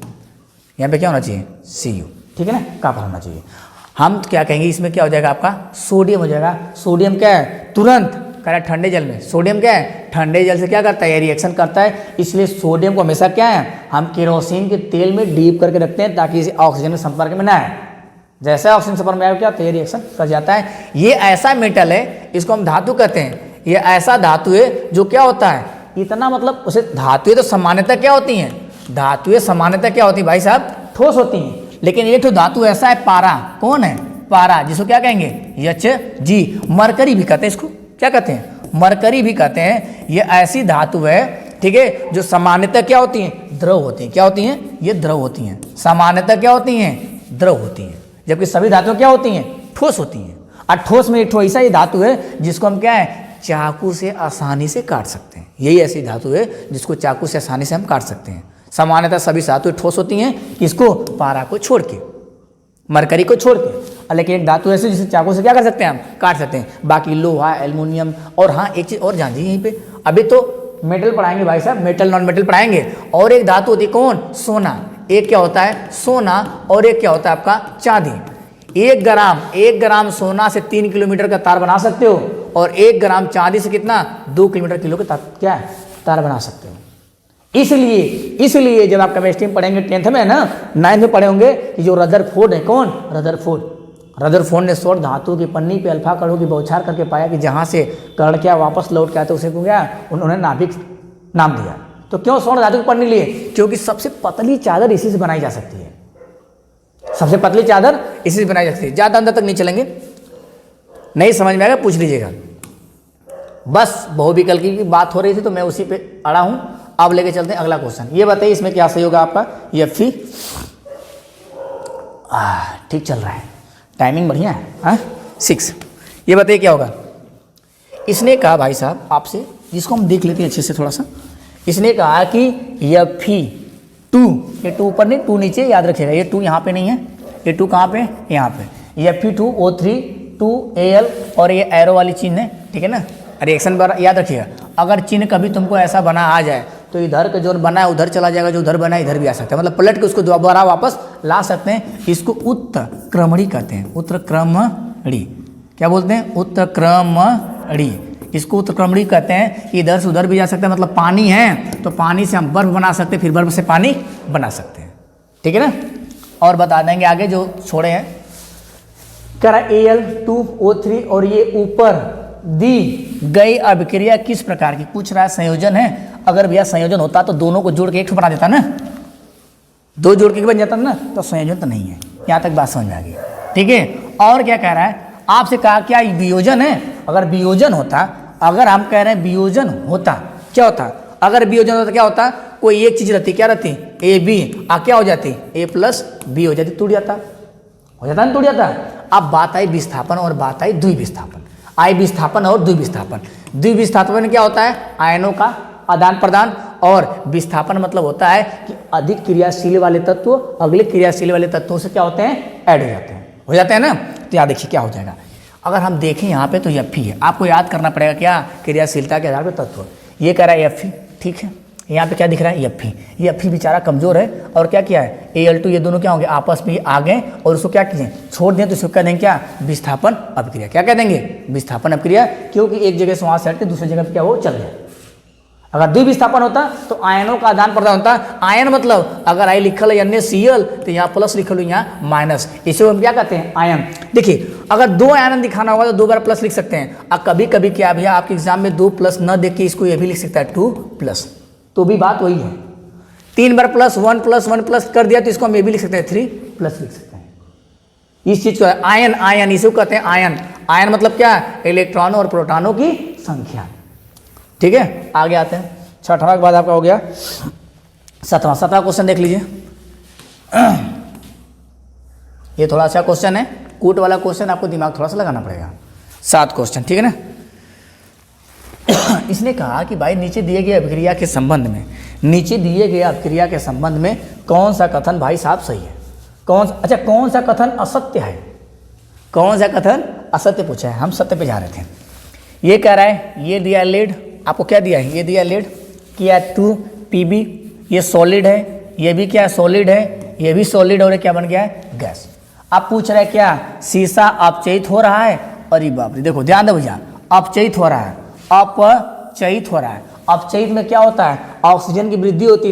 यहाँ पे क्या होना चाहिए? Cu, ठीक है ना, कापर होना चाहिए। हम क्या कहेंगे, इसमें क्या हो जाएगा आपका? सोडियम हो जाएगा। सोडियम क्या है? तुरंत, करेक्ट, ठंडे जल में सोडियम क्या है? ठंडे जल से क्या करता है? ये रिएक्शन करता है, इसलिए सोडियम को हमेशा क्या है, हम केरोसिन के तेल में डीप करके रखते हैं ताकि इसे ऑक्सीजन के संपर्क में ना आए। जैसे ऑक्सीजन संपर्क में आए क्या, तो ये रिएक्शन कर जाता है। ये ऐसा मेटल है, इसको हम धातु कहते हैं। ये ऐसा धातु है जो क्या होता है, इतना मतलब उसे धातुएं तो सामान्यतः क्या होती हैं? धातुएं सामान्यतः क्या होती है भाई साहब? ठोस होती हैं। लेकिन एक तो धातु ऐसा है पारा, कौन है? पारा, जिसको क्या कहेंगे? Hg। मरकरी भी कहते हैं, इसको क्या कहते हैं? मरकरी भी कहते हैं। ये ऐसी धातु है, ठीक है, जो सामान्यतः क्या होती हैं? द्रव होती हैं। क्या होती हैं? ये द्रव होती हैं। सामान्यतः क्या होती हैं? द्रव होती हैं, जबकि सभी धातुएं क्या होती हैं? ठोस होती हैं। और ठोस में एक ठो ऐसा ही धातु है जिसको हम क्या है, चाकू से आसानी से काट सकते हैं। यही ऐसी धातु है जिसको चाकू से आसानी से हम काट सकते हैं। सामान्यतः सभी धातुएं ठोस होती हैं, किसको? पारा को छोड़ के, मरकरी को छोड़ के। लेकिन एक धातु ऐसी जिसे चाकू से क्या कर सकते हैं, हम काट सकते हैं। बाकी लोहा, एल्युमिनियम, और हाँ एक चीज़ और जान लीजिए यहीं पे, अभी तो मेटल पढ़ाएंगे भाई साहब, मेटल नॉन मेटल पढ़ाएंगे। और एक धातु होती है कौन? सोना। एक क्या होता है? सोना, और एक क्या होता है आपका? चांदी। 1 ग्राम सोना से 3 किलोमीटर का तार बना सकते हो, और 1 ग्राम चांदी से कितना? 2 किलोमीटर किलो का क्या है? तार बना सकते हो। इसलिए जब आप केमिस्ट्री में पढ़ेंगे 10th में ना, 9th में पढ़े होंगे कि जो रदरफोर्ड है, कौन? रदरफोर्ड ने सौर धातु की पन्नी पे अल्फा कणों की बौछार करके पाया कि जहाँ से कण क्या वापस लौट के आते उसे को क्या उन्होंने नाभिक नाम दिया। तो क्यों सौर धातु की पन्नी लिए? क्योंकि सबसे पतली चादर इसी से बनाई जा सकती है। सबसे पतली चादर इसी से बनाई जा सकती है। ज़्यादा अंदर तक नहीं चलेंगे, नहीं समझ में आएगा पूछ लीजिएगा। बस बहुविकल्प की बात हो रही थी तो मैं उसी पे अड़ा हूँ। अब लेके चलते हैं अगला क्वेश्चन। ये बताइए इसमें क्या सही होगा आपका? Fe। ठीक चल रहा है, टाइमिंग बढ़िया है। हाँ 6। ये बताइए क्या होगा? इसने कहा भाई साहब आपसे, जिसको हम देख लेते हैं अच्छे से थोड़ा सा। इसने कहा कि Fe2, ये 2 ऊपर नहीं 2 नीचे, याद रखिएगा ये 2 यहाँ पे नहीं है, ये 2 कहाँ पे? यहाँ पे। Fe2O3 2Al, और ये एरो वाली चिन्ह है, ठीक है ना, रिएक्शन पर याद रखिएगा। अगर चिन्ह कभी तुमको ऐसा बना आ जाए तो इधर का जो बना है उधर चला जाएगा, जो उधर बना है इधर भी आ सकता है, मतलब पलट के उसको दोबारा वापस ला सकते हैं। इसको उत्क्रमणी कहते हैं। उत्क्रमणी क्या बोलते हैं? उत्क्रमणी। इसको उत्क्रमणी कहते हैं। इधर से उधर भी जा सकते हैं, मतलब पानी है तो पानी से हम बर्फ बना सकते हैं, फिर बर्फ से पानी बना सकते हैं, ठीक है ना। और बता देंगे आगे जो छोड़े हैं, कह रहा Al2O3 और ये ऊपर दी गई अभिक्रिया किस प्रकार की? पूछ रहा है, संयोजन है। अगर भैया संयोजन होता तो दोनों को जोड़ के एक बना देता ना, 2 जोड़ के बन जाता ना, तो संयोजन तो नहीं है। यहाँ तक बात समझ में आ गई, ठीक है। और क्या कह रहा है आपसे? कहा क्या वियोजन है? अगर वियोजन होता, अगर हम कह रहे हैं वियोजन होता, क्या होता? अगर वियोजन होता क्या होता? कोई एक चीज रहती, क्या रहती? AB, क्या हो जाती? A+B हो जाती, टूट जाता, हो जाता ना, टूट जाता। अब बात आई विस्थापन और बात आई द्विविस्थापन। आई विस्थापन और द्विविस्थापन। द्विविस्थापन में क्या होता है? आयनों का आदान प्रदान, और विस्थापन मतलब होता है कि अधिक क्रियाशील वाले तत्व अगले क्रियाशील वाले तत्वों से क्या होते हैं? ऐड हो जाते हैं ना। तो यहाँ देखिए क्या हो जाएगा। अगर हम देखें यहाँ पे तो Fe है, आपको याद करना पड़ेगा क्या? क्रियाशीलता के आधार पर तत्व। ये कह रहा है Fe, ठीक है। यहाँ पे क्या दिख रहा है? Fe। ये Fe बेचारा कमजोर है, और क्या किया है? Al2 ये दोनों क्या होंगे? आपस में आ गए और उसको क्या किए? छोड़ दिए, तो इसको कह देंगे क्या? विस्थापन अभिक्रिया। क्या कह देंगे? विस्थापन अभिक्रिया, क्योंकि एक जगह से वहाँ से हट के दूसरी जगह पे क्या वो चल गया। अगर द्विविस्थापन होता तो आयनों का आदान प्रदान होता। आयन मतलब अगर आई लिखल है NaCl तो यहाँ प्लस लिखल है, यहाँ माइनस, इसे हम क्या कहते हैं? आयन। देखिए अगर 2 आयन दिखाना होगा तो 2 बार प्लस लिख सकते हैं। अब कभी कभी क्या भैया आपके एग्जाम में 2 प्लस न देख के इसको ये भी लिख सकता है 2+, तो भी बात वही है। 3 बार प्लस 1+1+ कर दिया तो इसको हम ये भी लिख सकते हैं 3+ लिख सकते हैं। इस चीज को आयन, आयन इसे कहते हैं आयन। आयन मतलब क्या? इलेक्ट्रॉनों और प्रोटॉनों की संख्या, ठीक है। आगे आते हैं, 6वां के बाद आपका हो गया 7वां क्वेश्चन देख लीजिए। ये थोड़ा अच्छा क्वेश्चन है, कूट वाला क्वेश्चन आपको दिमाग थोड़ा सा लगाना पड़ेगा। 7 क्वेश्चन, ठीक है ना। इसने कहा कि भाई नीचे दिए गए अभिक्रिया के संबंध में, नीचे दिए गए अभिक्रिया के संबंध में कौन सा कथन भाई साहब सही है, कौन सा कथन असत्य है, कौन सा कथन असत्य पूछा है। हम सत्य पे जा रहे थे। ये कह रहा है ये दिया लीड, आपको क्या दिया है, ये दिया लीड, किया 2 Pb, ये सॉलिड है, ये भी क्या सॉलिड है, ये भी सॉलिड और ये क्या बन गया है गैस। अब पूछ रहा है क्या शीशा अपचयित हो रहा है, अरे बाप रे, देखो ध्यान दो भैया, अपचयित हो रहा है, अपचयित हो रहा है। अपचयित में क्या होता है, ऑक्सीजन की वृद्धि होती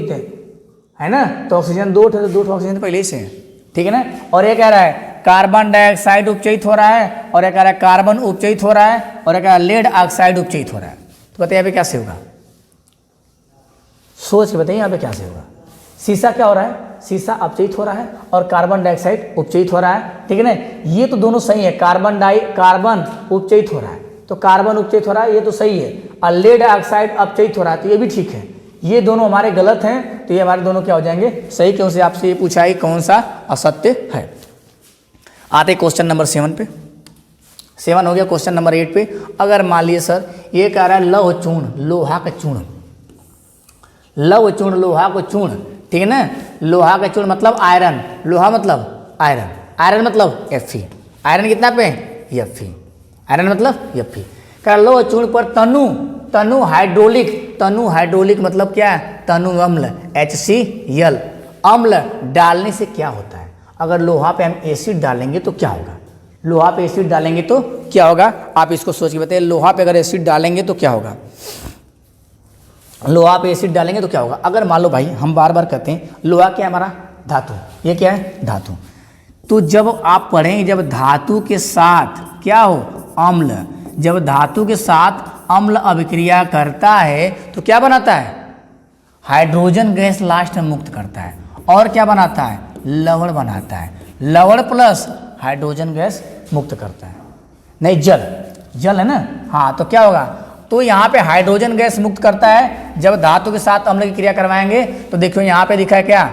है ना, तो ऑक्सीजन 2 है तो 2 ऑक्सीजन पहले से है, ठीक है ना। और ये कह रहा है कार्बन डाइऑक्साइड उपचयित हो रहा है, और ये कह रहा है कार्बन उपचयित हो रहा है, और ये कह रहा है लेड ऑक्साइड उपचयित हो रहा है। तो बताइए यहाँ पे कैसे होगा, सोच के बताइए यहाँ पे कैसे होगा। शीशा क्या हो रहा है, शीशा अपचयित हो रहा है और कार्बन डाइऑक्साइड उपचयित हो रहा है, ठीक है ना। ये तो दोनों सही है, कार्बन उपचयित हो रहा है तो कार्बन उपचयित हो रहा है, ये तो सही है, और लेड ऑक्साइड अपचयित हो रहा है तो ये भी ठीक है। ये दोनों हमारे गलत हैं, तो ये हमारे दोनों क्या हो जाएंगे सही। क्यों से आपसे ये पूछा है कौन सा असत्य है। आते क्वेश्चन नंबर 7 पे। 7 हो गया। क्वेश्चन नंबर 8 पे, अगर मान लिए सर ये कह रहा है लौह चूर्ण, लोहा का चूर्ण, लौह चूर्ण लोहा को चूर्ण, ठीक है ना। लोहा का चूर्ण मतलब आयरन, लोहा मतलब आयरन, आयरन मतलब Fe, आयरन कितना पे Fe, आयरन मतलब Fe। कह लौह चूर्ण पर तनु हाइड्रोलिक मतलब क्या है, तनु अम्ल HCl, अम्ल डालने से क्या होता है। अगर लोहा पे हम एसिड डालेंगे तो क्या होगा, लोहा पे एसिड डालेंगे तो क्या होगा, आप इसको सोच के बताइए। लोहा पे अगर एसिड डालेंगे तो क्या होगा, लोहा पे एसिड डालेंगे तो क्या होगा। अगर मान लो भाई हम बार बार कहते हैं लोहा क्या है हमारा धातु, ये क्या है धातु, तो जब आप पढ़ेंगे जब धातु के साथ क्या हो अम्ल, जब धातु के साथ अम्ल अभिक्रिया करता है तो क्या बनाता है, हाइड्रोजन गैस लास्ट में मुक्त करता है, और क्या बनाता है लवण बनाता है, लवण प्लस हाइड्रोजन गैस मुक्त करता है, नहीं जल है ना, हाँ तो क्या होगा, तो यहाँ पे हाइड्रोजन गैस मुक्त करता है जब धातु के साथ अम्ल की क्रिया करवाएंगे। तो देखियो यहाँ पे लिखा है क्या,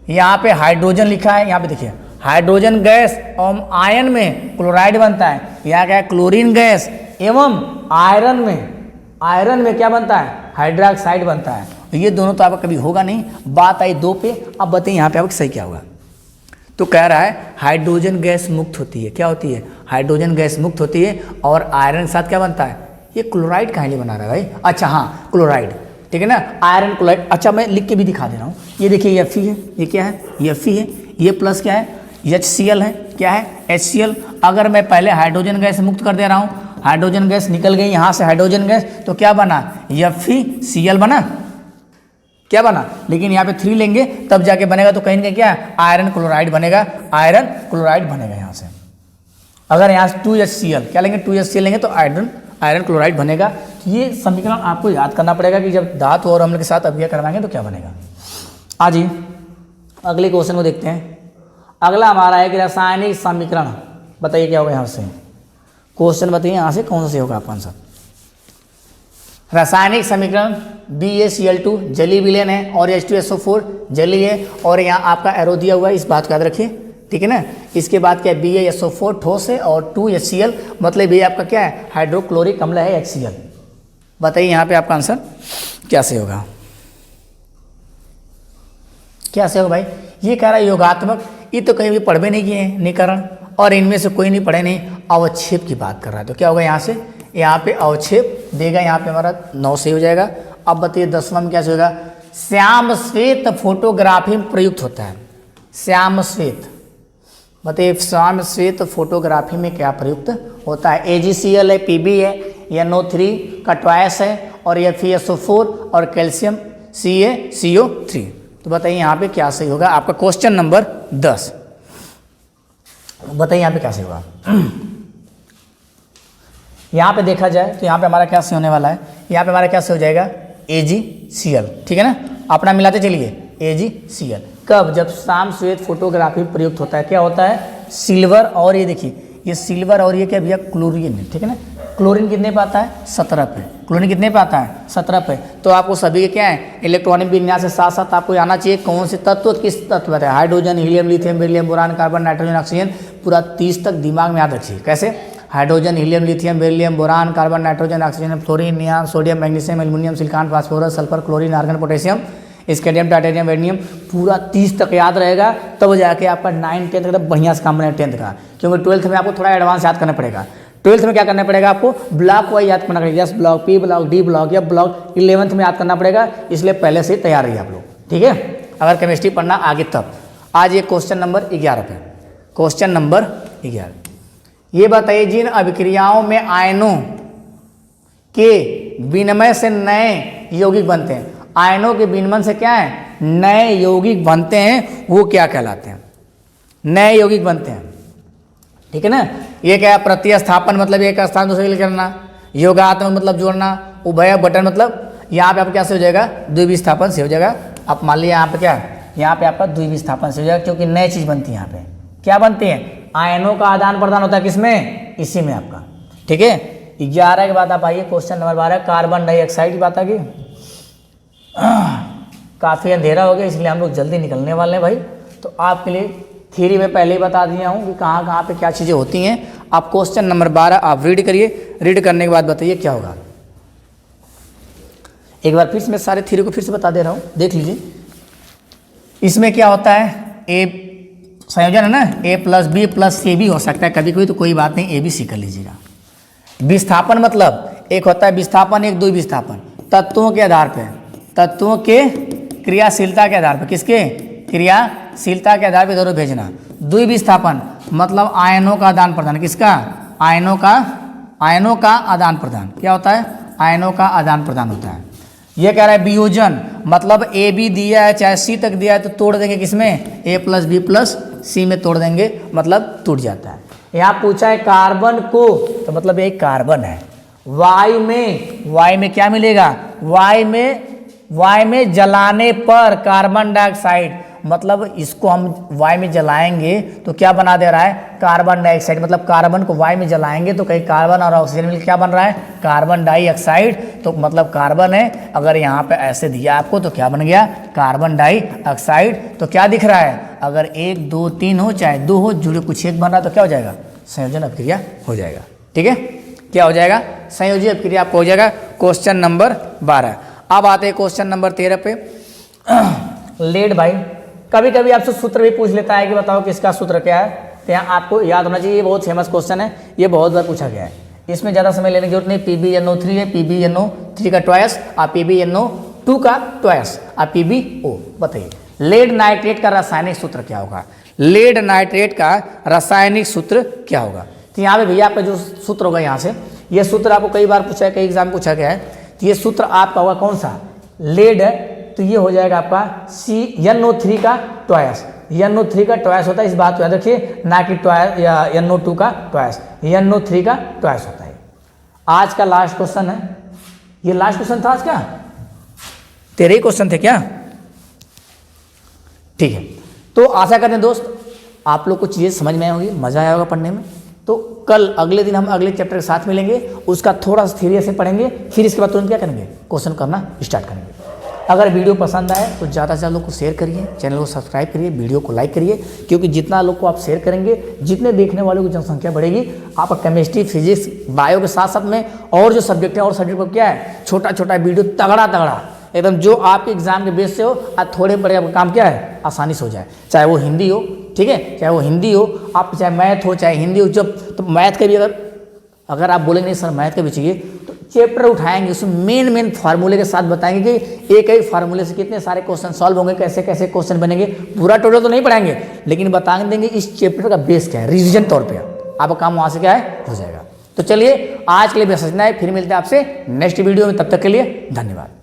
यहाँ पे हाइड्रोजन लिखा है, यहाँ पे देखिए हाइड्रोजन गैस और आयन में क्लोराइड बनता है, यहाँ क्या है क्लोरीन गैस, एवं आयरन में क्या बनता है हाइड्रोक्साइड बनता है। तो ये दोनों तो आपका कभी होगा नहीं। बात आई 2 पे, अब बताइए यहाँ पे आपको सही क्या होगा। तो कह रहा है हाइड्रोजन गैस मुक्त होती है, क्या होती है हाइड्रोजन गैस मुक्त होती है, और आयरन के साथ क्या बनता है, ये क्लोराइड कहाँ लिए बना रहा है भाई, अच्छा हाँ क्लोराइड, ठीक है ना, आयरन क्लोराइड। अच्छा मैं लिख के भी दिखा दे रहा हूँ, ये देखिए Fe है, ये क्या है Fe है, ये प्लस क्या है HCl है, क्या है HCl। अगर मैं पहले हाइड्रोजन गैस मुक्त कर दे रहा हूँ, हाइड्रोजन गैस निकल गई यहाँ से हाइड्रोजन गैस, तो क्या बना FeCl बना, क्या बना, लेकिन यहाँ पे 3 लेंगे तब जाके बनेगा, तो कहीं ना कहीं क्या आयरन क्लोराइड बनेगा, आयरन क्लोराइड बनेगा यहाँ से। अगर यहाँ से 2HCl क्या लेंगे 2HCl लेंगे तो आयरन क्लोराइड बनेगा। तो ये समीकरण आपको याद करना पड़ेगा कि जब धातु और अम्ल के साथ अभिक्रिया करवाएंगे तो क्या बनेगा। आज ही अगले क्वेश्चन को देखते हैं। अगला हमारा है कि रासायनिक समीकरण, बताइए क्या होगा यहाँ से, क्वेश्चन बताइए यहाँ से कौन सा होगा आपका आंसर। रासायनिक समीकरण BaCl2 जलीय विलयन है और H2SO4 जलीय है, और यहाँ आपका एरो दिया हुआ है, इस बात को याद रखिए, ठीक है ना। इसके बाद क्या है BaSO4 ठोस है और 2HCl मतलब ये आपका क्या है हाइड्रोक्लोरिक अम्ल है HCl। बताइए यहाँ पे आपका आंसर कैसे होगा, कैसे होगा भाई। ये कह रहा है योगात्मक, ये तो कहीं भी पढ़ भी नहीं किए हैं निकरण, और इनमें से कोई नहीं पढ़े नहीं, अवक्षेप की बात कर रहा है। तो क्या होगा यहाँ से, यहाँ पे अवक्षेप देगा, यहाँ पे हमारा 9 सही हो जाएगा। अब बताइए 10वां में क्या होगा, श्याम श्वेत फोटोग्राफी में प्रयुक्त होता है, श्याम श्वेत, बताइए श्याम श्वेत फोटोग्राफी में क्या प्रयुक्त होता है। AgCl है, Pb है, NO3 का ट्वाइस है, और FeSO4 और कैल्शियम CaCO3। तो बताइए यहाँ पे क्या सही होगा आपका क्वेश्चन नंबर 10, बताइए यहाँ पे क्या सही होगा। यहाँ पे देखा जाए तो यहाँ पे हमारा क्या सही होने वाला है, यहाँ पे हमारा क्या सही हो जाएगा AgCl, ठीक है ना, अपना मिलाते चलिए AgCl। कब, जब श्याम श्वेत फोटोग्राफी प्रयुक्त होता है, क्या होता है सिल्वर, और ये देखिए ये सिल्वर और ये क्या भैया क्लोरीन है, ठीक है ना, क्लोरीन कितने पे आता है 17 पे, क्लोरीन कितने पे आता है 17 पे। तो आपको सभी के क्या है इलेक्ट्रॉनिक विन्यास के साथ साथ आपको आना चाहिए कौन से तत्व किस तत्व है, hydrogen, helium, lithium, beryllium, boron, carbon, nitrogen, oxygen, पूरा 30 तक दिमाग में याद रखिए। कैसे? Hydrogen, helium, lithium, beryllium, boron, carbon, nitrogen, oxygen, fluorine, neon, sodium, magnesium, aluminium, silicon, phosphorus, sulphur, chlorine, argon, potassium, scandium, titanium, vanadium, पूरा 30 तक याद रहेगा, तब जाके आपका 9 10 का बढ़िया से काम बनेगा 10th का। क्योंकि 12th में आपको थोड़ा एडवांस याद करना पड़ेगा। 12th में क्या करना पड़ेगा आपको ब्लॉक वाइज याद करना पड़ेगा, yes block, P block, D block, या ब्लॉक 11th में याद करना पड़ेगा, इसलिए पहले से तैयार रहिए आप लोग, ठीक है, अगर केमिस्ट्री पढ़ना आगे तब। आज ये क्वेश्चन नंबर 11 पे, क्वेश्चन नंबर 11, ये बताइए जिन अभिक्रियाओं में आयनों के विनिमय से नए यौगिक बनते हैं, आयनों के विनिमय से क्या है नए यौगिक बनते हैं, वो क्या कहलाते हैं, नए यौगिक बनते हैं, ठीक है ना। ये क्या है प्रतिस्थापन मतलब एक स्थान दूसरे के लिए करना, योगात्मक मतलब जोड़ना, उभय बटन मतलब यहाँ पे आपका क्या से हो जाएगा द्विविस्थापन से हो जाएगा। आप मान लिया यहाँ पे क्या यहाँ पे आपका द्विविस्थापन से हो जाएगा, क्योंकि नई चीज बनती है। यहाँ पे क्या बनती है आयनों का आदान प्रदान होता है, किसमें इसी में आपका, ठीक है। 11 के बाद आप आइए क्वेश्चन नंबर 12, कार्बन डाइऑक्साइड की बात आ गई। काफ़ी अंधेरा हो गया इसलिए हम लोग जल्दी निकलने वाले हैं भाई। तो आपके लिए थ्योरी में पहले ही बता दिया हूँ कि कहाँ कहाँ पे क्या चीज़ें होती हैं। आप क्वेश्चन नंबर 12 आप रीड करिए, रीड करने के बाद बताइए क्या होगा। एक बार फिर से मैं सारे थ्योरी को फिर से बता दे रहा हूँ, देख लीजिए। इसमें क्या होता है ए संयोजन है ना, ए प्लस बी प्लस सी भी हो सकता है कभी कभी, तो कोई बात नहीं ए बी सी कर लीजिएगा। विस्थापन मतलब एक होता है विस्थापन, एक द्विविस्थापन, तत्वों के आधार पर, तत्वों के क्रियाशीलता के आधार पर, किसके क्रियाशीलता के आधार पर इधर भेजना। द्विविस्थापन मतलब आयनों का आदान प्रदान, किसका आयनों का आदान प्रदान, क्या होता है आयनों का आदान प्रदान होता है। ये कह रहा है वियोजन मतलब ए बी दिया है चाहे सी तक दिया है तो तोड़ देंगे किसमें ए प्लस बी प्लस सी में तोड़ देंगे, मतलब टूट जाता है। यहाँ पूछा है कार्बन को, तो मतलब एक कार्बन है। वायु में क्या मिलेगा, वायु में जलाने पर कार्बन डाइऑक्साइड, मतलब इसको हम वायु में जलाएंगे तो क्या बना दे रहा है कार्बन डाइऑक्साइड, मतलब कार्बन को वायु में जलाएंगे तो कहीं कार्बन और ऑक्सीजन मिलकर क्या बन रहा है कार्बन डाइऑक्साइड, तो मतलब कार्बन है। अगर यहाँ पे ऐसे दिया आपको तो क्या बन गया कार्बन डाइऑक्साइड। तो क्या दिख रहा है अगर 1 2 3 हो चाहे 2 हो, जुड़े कुछ एक बन रहा है तो क्या हो जाएगा संयोजन अभिक्रिया हो जाएगा, ठीक है। क्या हो जाएगा संयोजी अभिक्रिया आपको हो जाएगा। Question number 12। अब आते हैं क्वेश्चन नंबर 13 पे। लेड भाई कभी कभी आपसे सूत्र भी पूछ लेता है कि बताओ किसका सूत्र क्या है, तो यहाँ आपको याद होना चाहिए। ये बहुत फेमस क्वेश्चन है, ये बहुत बार पूछा गया है, इसमें ज़्यादा समय लेने की जरूरत नहीं। PbNO3 है, PbNO3 का ट्वाइस और PbNO2 का ट्वाइस और PbO। बताइए लेड नाइट्रेट का रासायनिक सूत्र क्या होगा, लेड नाइट्रेट का रासायनिक सूत्र क्या होगा। तो यहाँ पे भैया आपका जो सूत्र होगा यहाँ से, ये सूत्र आपको कई बार पूछा है, कई एग्जाम में पूछा गया है। तो ये सूत्र आपका होगा कौन सा लेड है, तो ये हो जाएगा आपका NO3 का ट्वाइस। NO3 का ट्वाइस होता है, इस बात को याद रखिए, ना कि ट्वाइस या NO2 का ट्वाइस, NO3 का ट्वाइस होता है। आज का लास्ट क्वेश्चन है, ये लास्ट क्वेश्चन था आज का, 13 ही क्वेश्चन थे क्या, ठीक है। तो आशा करते हैं दोस्त आप लोग को चीज़ें समझ में आई होगी, मजा आया होगा पढ़ने में। तो कल अगले दिन हम अगले चैप्टर के साथ मिलेंगे, उसका थोड़ा सा थ्योरी से पढ़ेंगे, फिर इसके बाद तुरंत क्या करेंगे क्वेश्चन करना स्टार्ट करेंगे। अगर वीडियो पसंद आए तो ज़्यादा से ज़्यादा लोग को शेयर करिए, चैनल को सब्सक्राइब करिए, वीडियो को लाइक करिए, क्योंकि जितना लोग को आप शेयर करेंगे जितने देखने वालों की जनसंख्या बढ़ेगी, आपका केमिस्ट्री फिजिक्स बायो के साथ साथ में और जो सब्जेक्ट है और सब्जेक्ट को क्या है छोटा छोटा वीडियो तगड़ा एकदम जो आपके एग्जाम के बेस से हो और थोड़े बड़े आपका काम क्या है आसानी से हो जाए, चाहे वो हिंदी हो, ठीक है, चाहे वो हिंदी हो, आप चाहे मैथ हो चाहे हिंदी हो। जब तो मैथ के भी अगर आप बोलेंगे नहीं सर मैथ के भी चाहिए, तो चैप्टर उठाएंगे उसमें मेन फार्मूले के साथ बताएंगे कि एक एक फार्मूले से कितने सारे क्वेश्चन सॉल्व होंगे, कैसे कैसे क्वेश्चन बनेंगे। पूरा टोटल तो नहीं पढ़ाएंगे लेकिन बता देंगे इस चैप्टर का बेस क्या है, रिवीजन तौर पे आपका काम वहाँ से क्या है हो जाएगा। तो चलिए आज के लिए बस इतना है, फिर मिलते हैं आपसे नेक्स्ट वीडियो में, तब तक के लिए धन्यवाद।